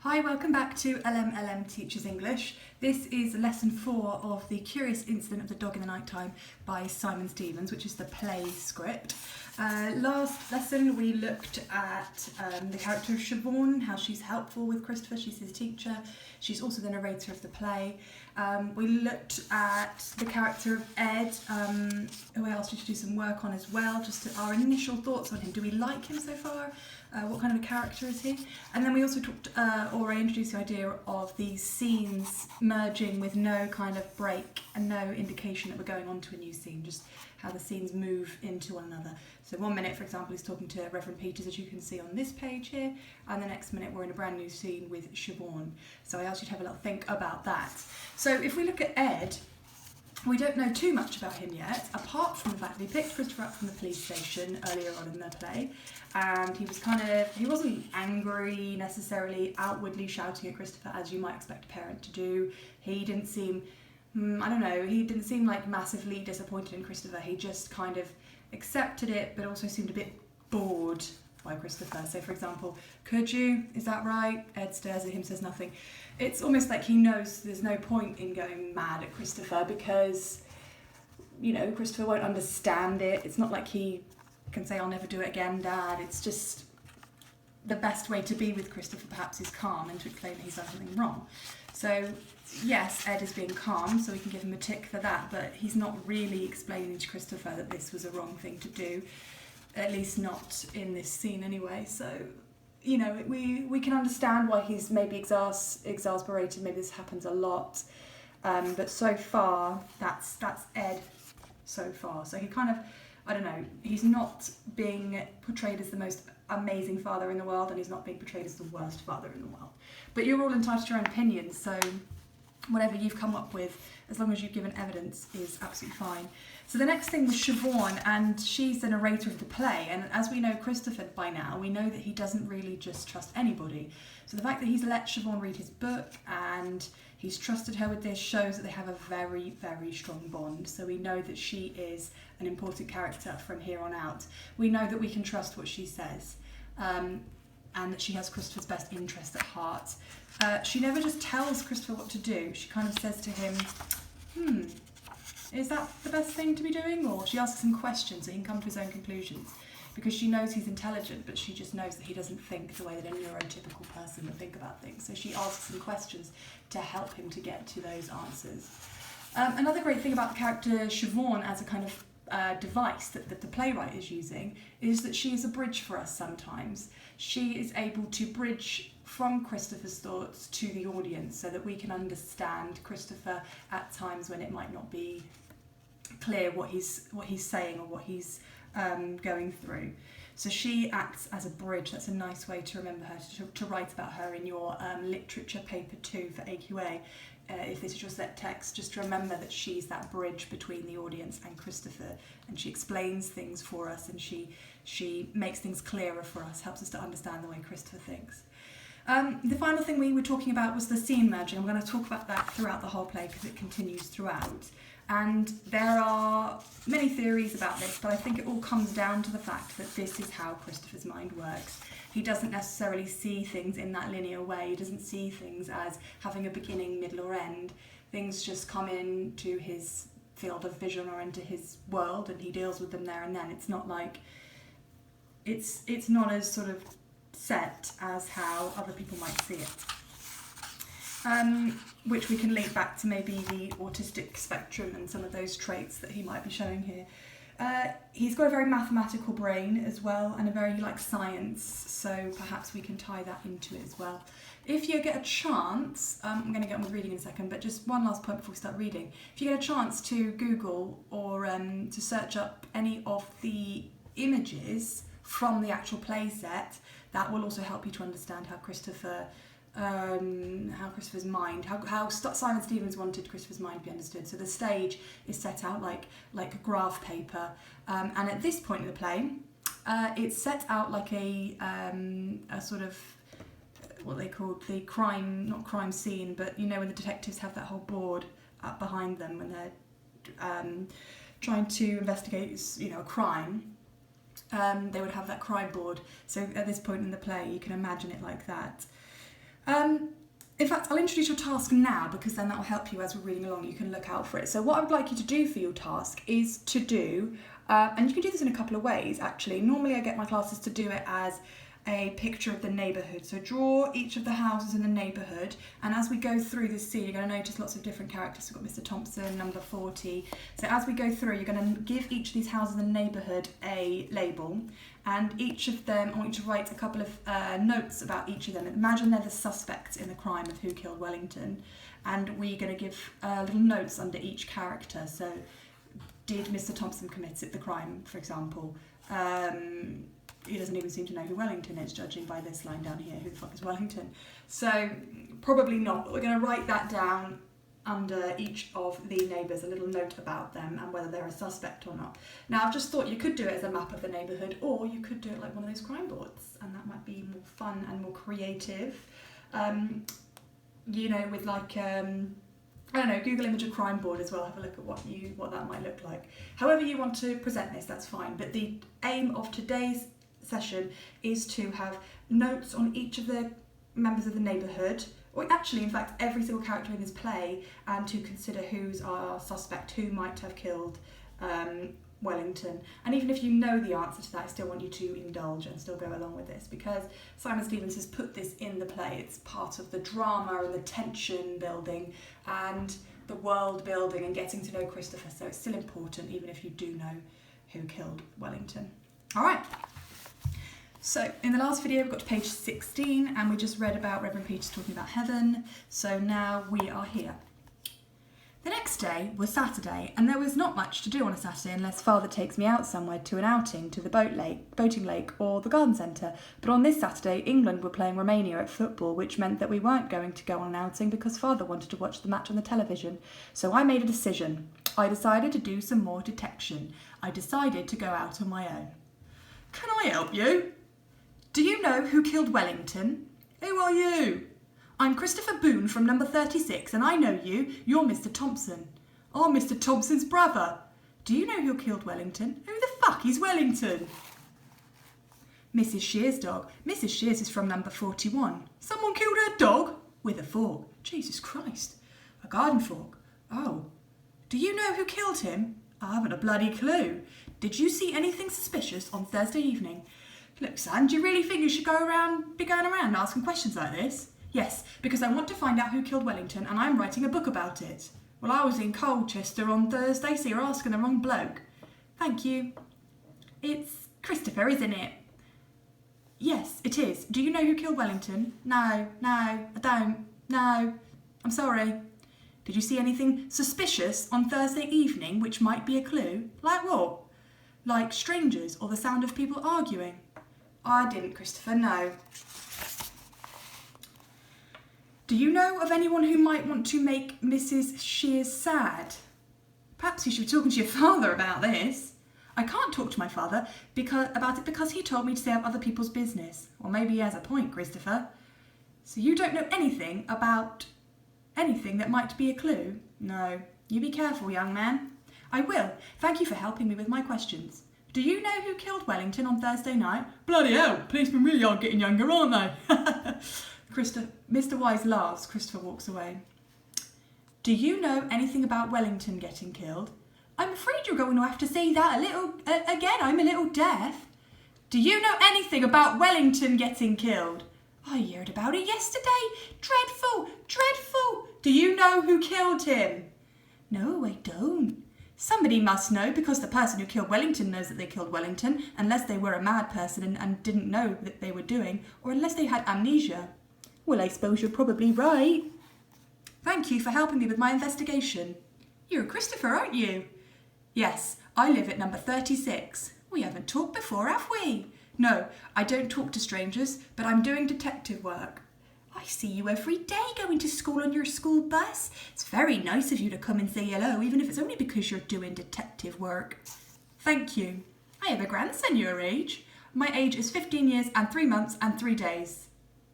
Hi, welcome back to LMLM Teaches English. This is lesson 4 of The Curious Incident of the Dog in the Nighttime by Simon Stevens, which is the play script. Last lesson we looked at the character of Siobhan, how she's helpful with Christopher, she's his teacher. She's also the narrator of the play. We looked at the character of Ed, who I asked you to do some work on as well, just our initial thoughts on him. Do we like him so far? What kind of a character is he? And then we also talked, or I introduced the idea of these scenes merging with no kind of break and no indication that we're going on to a new scene, just how the scenes move into one another. So 1 minute, for example, he's talking to Reverend Peters, as you can see on this page here, and the next minute we're in a brand new scene with Siobhan. So I asked you to have a little think about that. So if we look at Ed, we don't know too much about him yet, apart from the fact that he picked Christopher up from the police station earlier on in the play, and he wasn't angry necessarily, outwardly shouting at Christopher as you might expect a parent to do. He didn't seem, he didn't seem like massively disappointed in Christopher. He just kind of accepted it, but also seemed a bit bored by Christopher. So for example, could you? Is that right? Ed stares at him, says nothing. It's almost like he knows there's no point in going mad at Christopher because, Christopher won't understand it. It's not like he can say, I'll never do it again, Dad. It's just the best way to be with Christopher perhaps is calm and to explain that he's done something wrong. So yes, Ed is being calm, so we can give him a tick for that, but he's not really explaining to Christopher that this was a wrong thing to do, at least not in this scene anyway. So we can understand why he's maybe exasperated. Maybe this happens a lot, but so far that's Ed so far. So he kind of, he's not being portrayed as the most amazing father in the world, and he's not being portrayed as the worst father in the world. But you're all entitled to your own opinions, so whatever you've come up with, as long as you've given evidence, is absolutely fine. So the next thing was Siobhan, and she's the narrator of the play, and as we know Christopher by now, we know that he doesn't really just trust anybody. So the fact that he's let Siobhan read his book and he's trusted her with this shows that they have a very, very strong bond. So we know that she is an important character from here on out. We know that we can trust what she says, and that she has Christopher's best interest at heart. She never just tells Christopher what to do. She kind of says to him, is that the best thing to be doing? Or she asks him questions so he can come to his own conclusions. Because she knows he's intelligent, but she just knows that he doesn't think the way that a neurotypical person would think about things. So she asks him questions to help him to get to those answers. Another great thing about the character Siobhan as a kind of device that the playwright is using is that she is a bridge for us sometimes. She is able to bridge from Christopher's thoughts to the audience so that we can understand Christopher at times when it might not be clear what he's saying or what he's going through. So she acts as a bridge. That's a nice way to remember her, to write about her in your literature paper 2 for AQA. If this is your set text, just to remember that she's that bridge between the audience and Christopher, and she explains things for us, and she makes things clearer for us, helps us to understand the way Christopher thinks. The final thing we were talking about was the scene merging. I'm going to talk about that throughout the whole play because it continues throughout. And there are many theories about this, but I think it all comes down to the fact that this is how Christopher's mind works. He doesn't necessarily see things in that linear way. He doesn't see things as having a beginning, middle or end. Things just come into his field of vision or into his world and he deals with them there and then. It's not like, it's not as sort of set as how other people might see it. Which we can link back to maybe the autistic spectrum and some of those traits that he might be showing here. He's got a very mathematical brain as well, and a very science, so perhaps we can tie that into it as well. If you get a chance, I'm going to get on with reading in a second, but just one last point before we start reading. If you get a chance to Google or to search up any of the images from the actual play set, that will also help you to understand how Christopher's mind, how Simon Stevens wanted Christopher's mind to be understood. So the stage is set out like a graph paper, and at this point in the play, it's set out like a sort of what they call the not crime scene, but when the detectives have that whole board up behind them when they're trying to investigate a crime. They would have that crime board. So at this point in the play, you can imagine it like that. In fact, I'll introduce your task now because then that will help you as we're reading along. You can look out for it. So what I would like you to do for your task is to do, and you can do this in a couple of ways actually. Normally I get my classes to do it as a picture of the neighbourhood. So draw each of the houses in the neighbourhood, and as we go through this scene, you're going to notice lots of different characters. We've got Mr. Thompson, number 40. So as we go through, you're going to give each of these houses in the neighbourhood a label, and each of them, I want you to write a couple of notes about each of them. Imagine they're the suspects in the crime of who killed Wellington, and we're going to give little notes under each character. So did Mr. Thompson commit the crime, for example? He doesn't even seem to know who Wellington is, judging by this line down here. Who the fuck is Wellington? So probably not, but we're going to write that down under each of the neighbours, a little note about them and whether they're a suspect or not. Now I've just thought you could do it as a map of the neighbourhood, or you could do it like one of those crime boards, and that might be more fun and more creative. You know, with like I don't know, Google image a crime board as well, have a look at what that might look like. However you want to present this, that's fine, but the aim of today's session is to have notes on each of the members of the neighbourhood, or actually in fact every single character in this play, and to consider who's our suspect, who might have killed Wellington. And even if you know the answer to that, I still want you to indulge and still go along with this, because Simon Stevens has put this in the play. It's part of the drama and the tension building and the world building and getting to know Christopher, so it's still important even if you do know who killed Wellington. Alright, so in the last video we got to page 16 and we just read about Reverend Peters talking about heaven, so now we are here. The next day was Saturday, and there was not much to do on a Saturday unless Father takes me out somewhere to an outing to the boating lake or the garden centre. But on this Saturday, England were playing Romania at football, which meant that we weren't going to go on an outing because Father wanted to watch the match on the television. So I made a decision. I decided to do some more detection. I decided to go out on my own. Can I help you? Do you know who killed Wellington? Who are you? I'm Christopher Boone from number 36, and I know you. You're Mr. Thompson. I'm Mr. Thompson's brother. Do you know who killed Wellington? Who the fuck is Wellington? Mrs. Shear's dog. Mrs. Shear's is from number 41. Someone killed her dog? With a fork. Jesus Christ. A garden fork. Oh. Do you know who killed him? I haven't a bloody clue. Did you see anything suspicious on Thursday evening? Look, son, do you really think you should be going around asking questions like this? Yes, because I want to find out who killed Wellington and I'm writing a book about it. Well, I was in Colchester on Thursday, so you're asking the wrong bloke. Thank you. It's Christopher, isn't it? Yes, it is. Do you know who killed Wellington? No, I don't. No, I'm sorry. Did you see anything suspicious on Thursday evening which might be a clue? Like what? Like strangers or the sound of people arguing? I didn't, Christopher, no. Do you know of anyone who might want to make Mrs. Shears sad? Perhaps you should be talking to your father about this. I can't talk to my father about it because he told me to stay out of other people's business. Or maybe he has a point, Christopher. So you don't know anything about anything that might be a clue? No. You be careful, young man. I will. Thank you for helping me with my questions. Do you know who killed Wellington on Thursday night? Bloody hell, policemen really are getting younger, aren't they? Mr. Wise laughs. Christopher walks away. Do you know anything about Wellington getting killed? I'm afraid you're going to have to say that again. I'm a little deaf. Do you know anything about Wellington getting killed? I heard about it yesterday. Dreadful, dreadful. Do you know who killed him? No, I don't. Somebody must know, because the person who killed Wellington knows that they killed Wellington, unless they were a mad person and didn't know that they were doing, or unless they had amnesia. Well, I suppose you're probably right. Thank you for helping me with my investigation. You're Christopher, aren't you? Yes, I live at number 36. We haven't talked before, have we? No, I don't talk to strangers, but I'm doing detective work. I see you every day going to school on your school bus. It's very nice of you to come and say hello, even if it's only because you're doing detective work. Thank you. I have a grandson your age. My age is 15 years and 3 months and 3 days.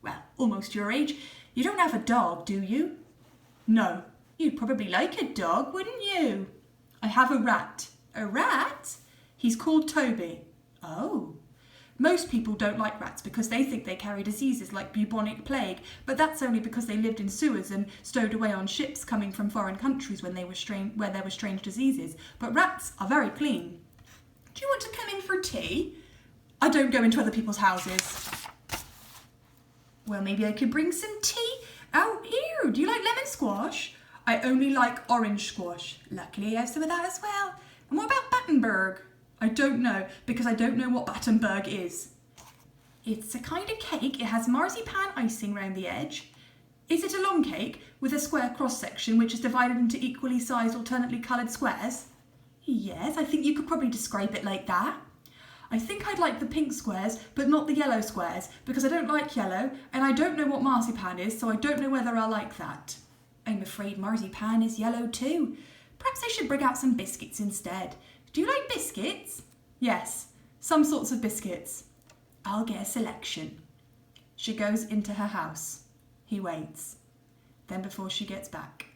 Well, almost your age. You don't have a dog, do you? No. You'd probably like a dog, wouldn't you? I have a rat. A rat? He's called Toby. Oh. Most people don't like rats because they think they carry diseases like bubonic plague, but that's only because they lived in sewers and stowed away on ships coming from foreign countries where there were strange diseases. But rats are very clean. Do you want to come in for tea? I don't go into other people's houses. Well, maybe I could bring some tea out here. Do you like lemon squash? I only like orange squash. Luckily, I have some of that as well. And what about Battenberg? I don't know, because I don't know what Battenberg is. It's a kind of cake. It has marzipan icing round the edge. Is it a long cake with a square cross-section which is divided into equally sized, alternately coloured squares? Yes, I think you could probably describe it like that. I think I'd like the pink squares, but not the yellow squares, because I don't like yellow, and I don't know what marzipan is, so I don't know whether I like that. I'm afraid marzipan is yellow too. Perhaps I should bring out some biscuits instead. Do you like biscuits? Yes, some sorts of biscuits. I'll get a selection. She goes into her house. He waits. Then before she gets back.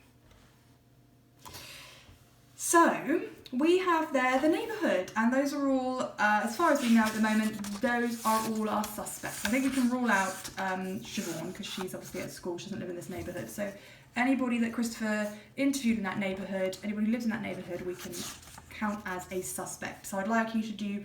So, we have there the neighbourhood, and those are all, as far as we know at the moment, those are all our suspects. I think we can rule out Siobhan, because she's obviously at school, she doesn't live in this neighbourhood. So, anybody that Christopher interviewed in that neighbourhood, anybody who lives in that neighbourhood, we can count as a suspect. So I'd like you to do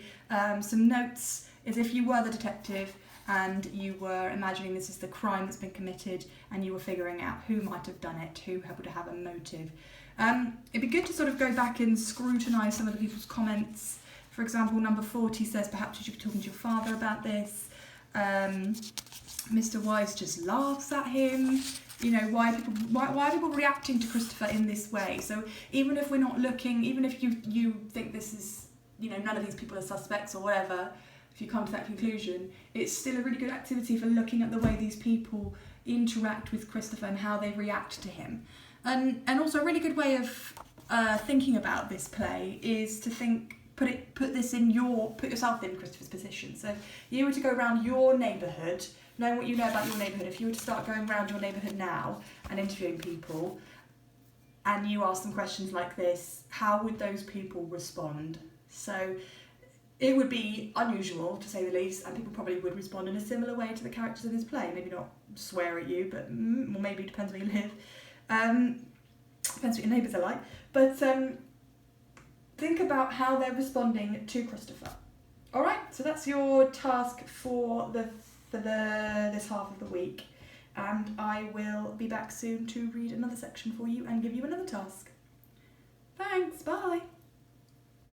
some notes as if you were the detective and you were imagining this is the crime that's been committed and you were figuring out who might have done it, who would have a motive. It'd be good to sort of go back and scrutinise some of the people's comments. For example, number 40 says perhaps you should be talking to your father about this. Mr. Wise just laughs at him. You know, why are people reacting to Christopher in this way? So even if we're not looking, even if you think this is, you know, none of these people are suspects or whatever, if you come to that conclusion, it's still a really good activity for looking at the way these people interact with Christopher and how they react to him. And also a really good way of thinking about this play is to think, put yourself in Christopher's position. So if you were to go around your neighbourhood, knowing what you know about your neighbourhood, if you were to start going around your neighbourhood now and interviewing people, and you ask them questions like this, how would those people respond? So it would be unusual, to say the least, and people probably would respond in a similar way to the characters in this play. Maybe not swear at you, but well, maybe it depends where you live. Depends what your neighbours are like. But think about how they're responding to Christopher. All right, so that's your task for this half of the week, and I will be back soon to read another section for you and give you another task. Thanks, bye.